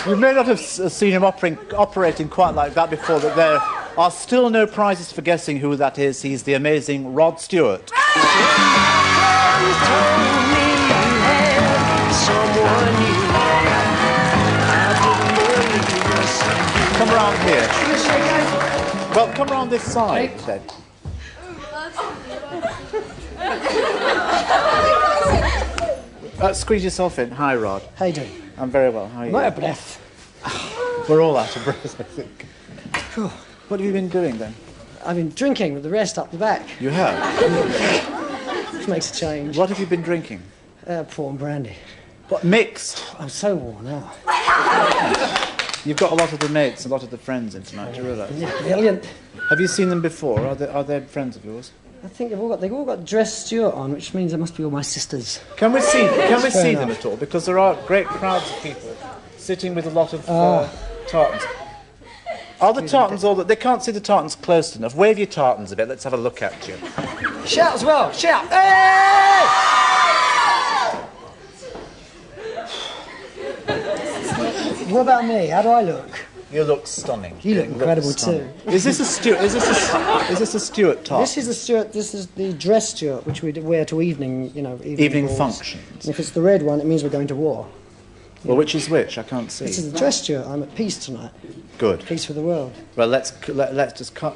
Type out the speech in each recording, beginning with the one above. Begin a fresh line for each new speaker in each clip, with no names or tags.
You may not have seen him operating quite like that before, but there are still no prizes for guessing who that is. He's the amazing Rod Stewart. Come round here. Well, come round this side, then. Squeeze yourself in. Hi, Rod.
How you doing?
I'm very well. How are you?
I'm out of breath.
We're all out of breath, I think. What have you been doing, then?
I've been drinking with the rest up the back.
You have?
Which makes a change.
What have you been drinking?
Port and brandy.
What, mixed?
I'm so worn out.
You've got a lot of the mates, a lot of the friends in tonight, do you realise?
Yeah, brilliant.
Have you seen them before? Are they friends of yours?
I think they've all got dress Stewart on, which means they must be all my sisters.
Can we see them at all? Because there are great crowds of people sitting with a lot of tartans. Are the tartans all that? They can't see the tartans close enough. Wave your tartans a bit. Let's have a look at you.
Shout as well. Shout. Hey! What about me? How do I look?
You look stunning.
You look incredible too.
Is this a Stewart? Is this a Stewart top?
This is a Stewart. This is the dress Stewart, which we wear to evening,
evening functions.
And if it's the red one, it means we're going to war.
Well, which is which? I can't see.
This is the dress Stewart. I'm at peace tonight.
Good.
Peace for the world.
Well, let's just cut.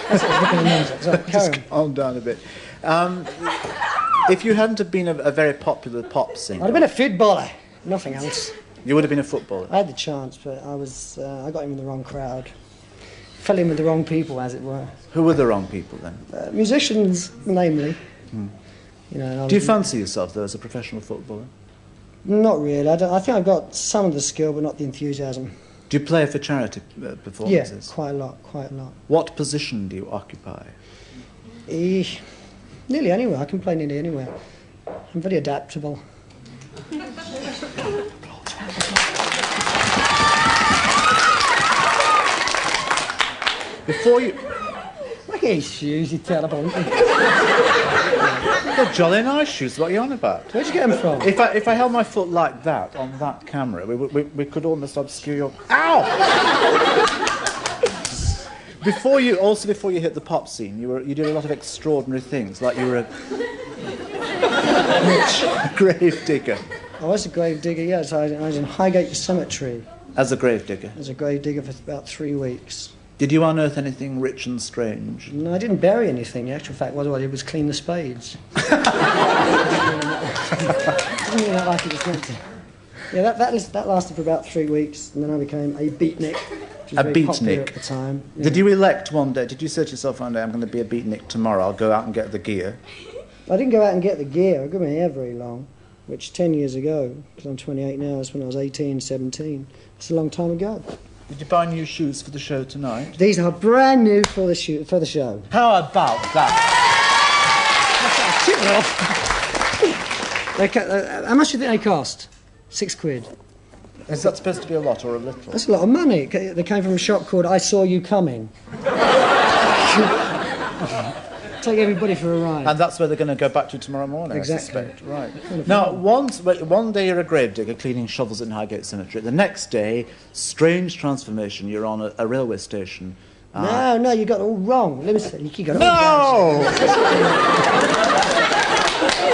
That's what looking at the music. So,
just calm down a bit. If you hadn't have been a very popular pop singer,
I'd have been a footballer. Nothing else.
You would have been a footballer.
I had the chance, but I got in with the wrong crowd. Fell in with the wrong people, as it were.
Who were the wrong people then?
Musicians, namely.
Hmm.
Do
you fancy yourself though as a professional footballer?
Not really. I think I've got some of the skill, but not the enthusiasm.
Do you play for charity performances?
Yeah, quite a lot.
What position do you occupy?
Nearly anywhere. I can play nearly anywhere. I'm very adaptable.
Before you...
Look at his shoes, you terrible.
They're jolly nice shoes, what are you on about?
Where'd you get them from?
If I held my foot like that on that camera, we could almost obscure your... Ow! Before you hit the pop scene, you did a lot of extraordinary things, like you were a grave digger.
I was a grave digger, yes. I was in Highgate Cemetery.
As a grave digger?
As a grave digger for about 3 weeks.
Did you unearth anything rich and strange?
No, I didn't bury anything. The actual fact was what I did was clean the spades. Didn't mean that like it was meant to. Yeah, that lasted for about 3 weeks, and then I became a beatnik. Which was very popular at the time. Yeah.
Did you elect one day? Did you say to yourself one day, I'm going to be a beatnik tomorrow, I'll go out and get the gear?
I didn't go out and get the gear. I got my hair very long, which 10 years ago, because I'm 28 now, that's when I was 18, 17. It's a long time ago.
Did you buy new shoes for the show tonight?
These are brand new for the show.
How about that?
How much do you think they cost? £6.
Is that supposed to be a lot or a little?
That's a lot of money. They came from a shop called I Saw You Coming. Take everybody for a ride.
And that's where they're going to go back to tomorrow morning,
exactly.
I suspect. Right. Now, one day you're a gravedigger cleaning shovels in Highgate Cemetery. The next day, strange transformation, you're on a railway station.
No, you got it all wrong. Let me see. You got it all
wrong.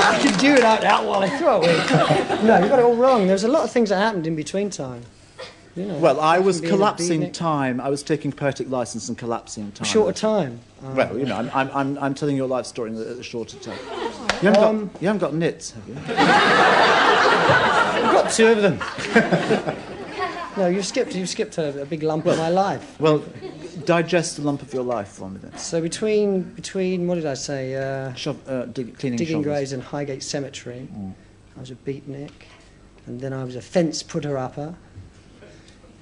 I can do it out while I throw it. No, you got it all wrong. There's a lot of things that happened in between time.
Well, I was collapsing time. I was taking poetic license and collapsing time.
Shorter time.
Well, I'm telling your life story in a shorter time. You haven't got nits, have you?
I've got 2 of them. No, you've skipped a big lump of my life.
Well, digest the lump of your life for me then.
So between what did I say?
Digging
graves in Highgate Cemetery. I was a beatnik, and then I was a fence putter-upper.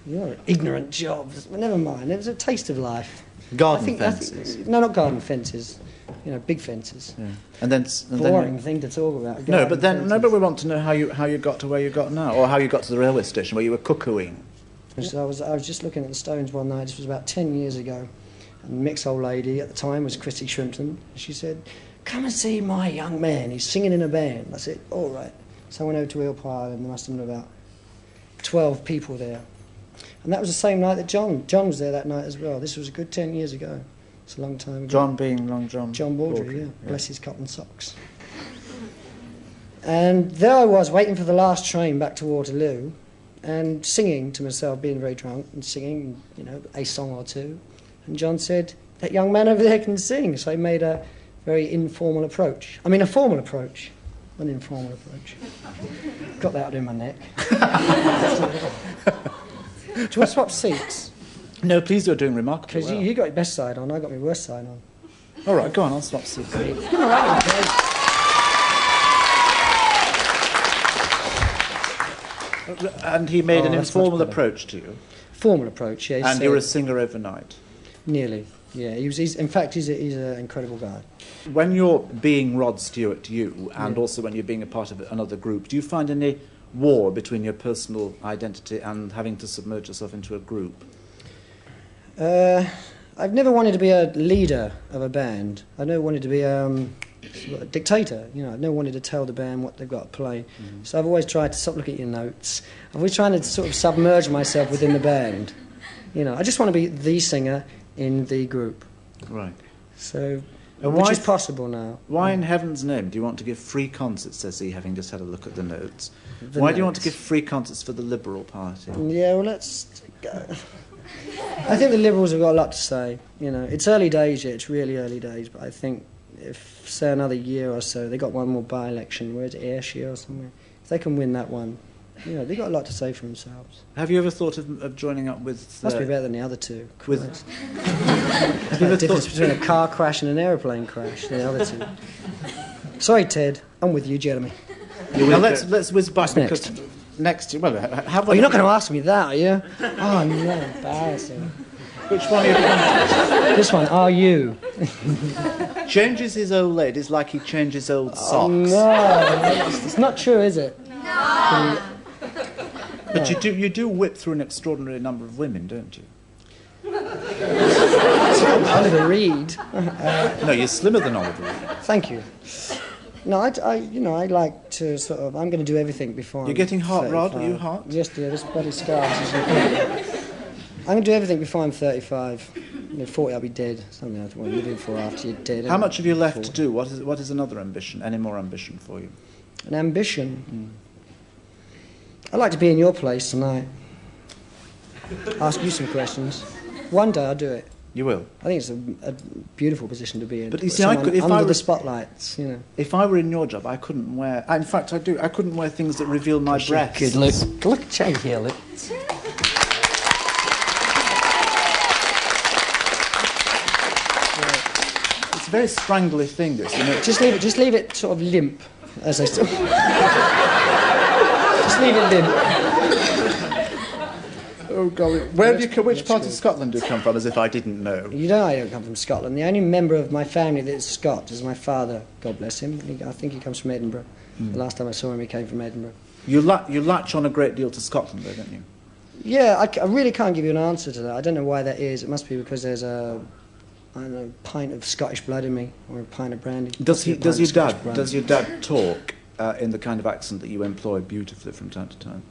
You're ignorant jobs. Well, never mind. It was a taste of life.
Garden fences?
No, not garden fences. Big fences.
Yeah. And then
boring thing to talk about.
But we want to know how you got to where you got now, or how you got to the railway station where you were cuckooing.
So I was just looking at the Stones one night. This was about 10 years ago, and Mick's old lady at the time was Christy Shrimpton. She said, "Come and see my young man. He's singing in a band." I said, "All right." So I went over to Eel Pile, and there must have been about 12 people there. And that was the same night that John was there that night as well. This was a good 10 years ago. It's a long time ago.
John being Long John?
John Baldry, yeah. Bless his cotton socks. And there I was, waiting for the last train back to Waterloo, and singing to myself, being very drunk, and singing, you know, a song or two. And John said, that young man over there can sing. So he made a very informal approach. I mean, a formal approach, an informal approach. Got that out in my neck. Do you want to swap seats?
No, please, you're doing remarkably
Because
well.
you got your best side on, I got my worst side on.
All right, go on, I'll swap seats.
All right, okay.
And he made an
that's
informal
much better.
approach to you.
Formal approach, yeah.
And you were a singer overnight.
Nearly, yeah. In fact, he's an incredible guy.
When you're being Rod Stewart, you, and also when you're being a part of another group, do you find any war between your personal identity and having to submerge yourself into a group?
I've never wanted to be a leader of a band. I never wanted to be sort of a dictator. You know, I've never wanted to tell the band what they've got to play. Mm-hmm. So I've always tried to stop looking at your notes. I've always tried to sort of submerge myself within the band. You know, I just want to be the singer in the group.
Right.
So,
and
which is possible now.
Why in heaven's name do you want to give free concerts, says he, having just had a look at the notes?
Why
do you want to give free concerts for the Liberal Party?
Yeah, well, let's go. I think the Liberals have got a lot to say. You know, it's early days yet, it's really early days, but I think if, say, another year or so, they got one more by-election, where's Ayrshire or somewhere, if they can win that one, you know, they've got a lot to say for themselves.
Have you ever thought of joining up with...
Must be better than the other two.
With
the difference between a car crash and an aeroplane crash, the other two. Sorry, Ted, I'm with you, Jeremy.
Now let's whiz back.
What's
Next, well,
you're not going to ask me that, are you? Oh, no, embarrassing.
Which one are you going
This one, are you?
Changes his old ladies like he changes old socks.
Oh, no, it's not true, is it?
No.
But you do whip through an extraordinary number of women, don't you?
Oliver Reed.
No, you're slimmer than Oliver Reed.
Thank you. No, I like to sort of... I'm going to do everything before
You're
I'm
getting hot,
35.
Rod? Are you hot?
Yes, dear, this bloody scarf is... I'm going to do everything before I'm 35. At 40 I'll be dead. Something like that. What are you doing for after you're dead?
How much have you left to do? What is another ambition? Any more ambition for you?
An ambition? I'd like to be in your place tonight. Ask you some questions. One day I'll do it.
You will?
I think it's a beautiful position to be in.
But you see, under
the spotlights, you know.
If I were in your job, I couldn't wear... In fact, I couldn't wear things that reveal my breasts.
Good, look at Jay here, look.
It's a very strangly thing, this, you know.
Just leave it sort of limp, as I said. Just leave it limp.
Oh, golly. Which part of Scotland do you come from, as if I didn't know?
You know I don't come from Scotland. The only member of my family that is Scot is my father, God bless him. I think he comes from Edinburgh. The last time I saw him, he came from Edinburgh.
You latch on a great deal to Scotland, though, don't you?
Yeah, I really can't give you an answer to that. I don't know why that is. It must be because there's a pint of Scottish blood in me, or a pint of brandy.
Does your dad talk in the kind of accent that you employ beautifully from time to time?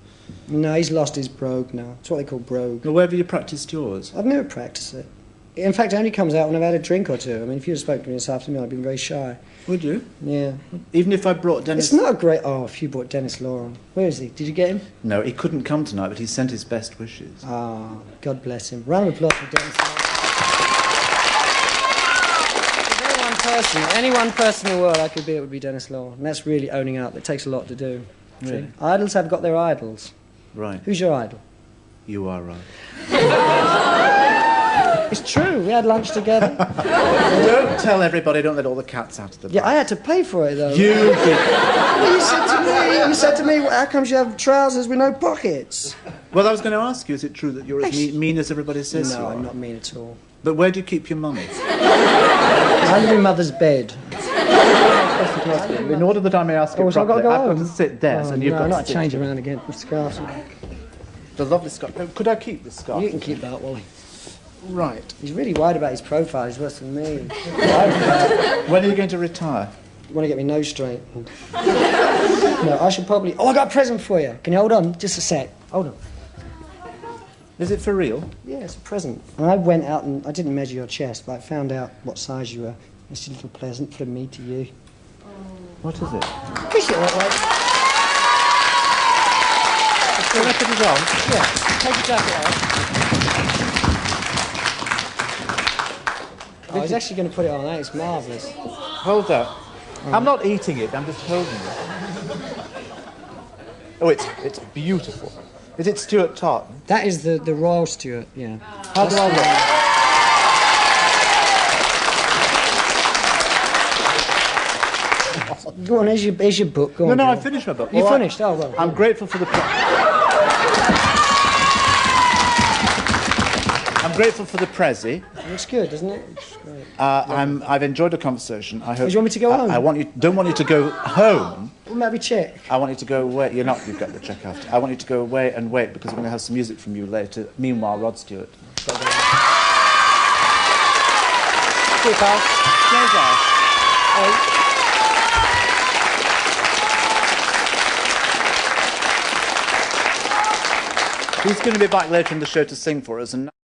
No, he's lost his brogue now. It's what they call brogue.
Well, where have you practised yours?
I've never practised it. In fact, it only comes out when I've had a drink or two. I mean, if you'd have spoken to me this afternoon, I'd been very shy.
Would you?
Yeah.
Even if I brought Dennis...
It's not a great... Oh, if you brought Dennis Law on. Where is he? Did you get him?
No, he couldn't come tonight, but he sent his best wishes.
Ah, God bless him. Round of applause for Dennis Law. Any one person in the world I could be, it would be Dennis Law. And that's really owning up. It takes a lot to do.
Really?
See? Idols have got their idols.
Right.
Who's your idol?
You are right.
It's true. We had lunch together.
Don't tell everybody, don't let all the cats out of the bag.
Yeah, I had to pay for it, though.
You did.
Well, you said to me, how comes you have trousers with no pockets?
Well, I was going to ask you, is it true that you're as mean as everybody says you
No,
are?
I'm not mean at all.
But where do you keep your money?
Under my mother's bed.
In order that I may ask you
So I've got to
properly,
go
I've got
home?
to sit there, and you've got to
not
sit
change
here.
around again. The scarf.
The lovely scarf. Could I keep this scarf?
You can keep that, Wally.
Right.
He's really worried about his profile. He's worse than me.
When are you going to retire?
Want to get me nose straight. No, I should probably... Oh, I got a present for you. Can you hold on? Just a sec. Hold on.
Is it for real?
Yeah, it's a present. And I went out and I didn't measure your chest, but I found out what size you were. It's a little present from me to you.
What is it?
Push it that way.
Can I put it on?
Yeah, take your jacket off. I was actually going to put it on. That is marvellous.
Hold that. I'm not eating it, I'm just holding it. Oh, it's beautiful. Is it Stewart tartan?
That is the Royal Stewart, yeah.
How do I look?
Go on, here's your book. Go on,
No,
Bill.
I finished my book.
You
All
finished? Oh, well.
I'm grateful for the... I'm grateful for the Prezi.
It looks good, doesn't it? It's great.
I've enjoyed the conversation. I hope.
Do you want me to go home?
Don't want you to go home.
Well, maybe check.
I want you to go away. You're not. You've got the check after. I want you to go away and wait because we're going to have some music from you later. Meanwhile, Rod Stewart. See you, pal. Pleasure. He's going to be back later in the show to sing for us. And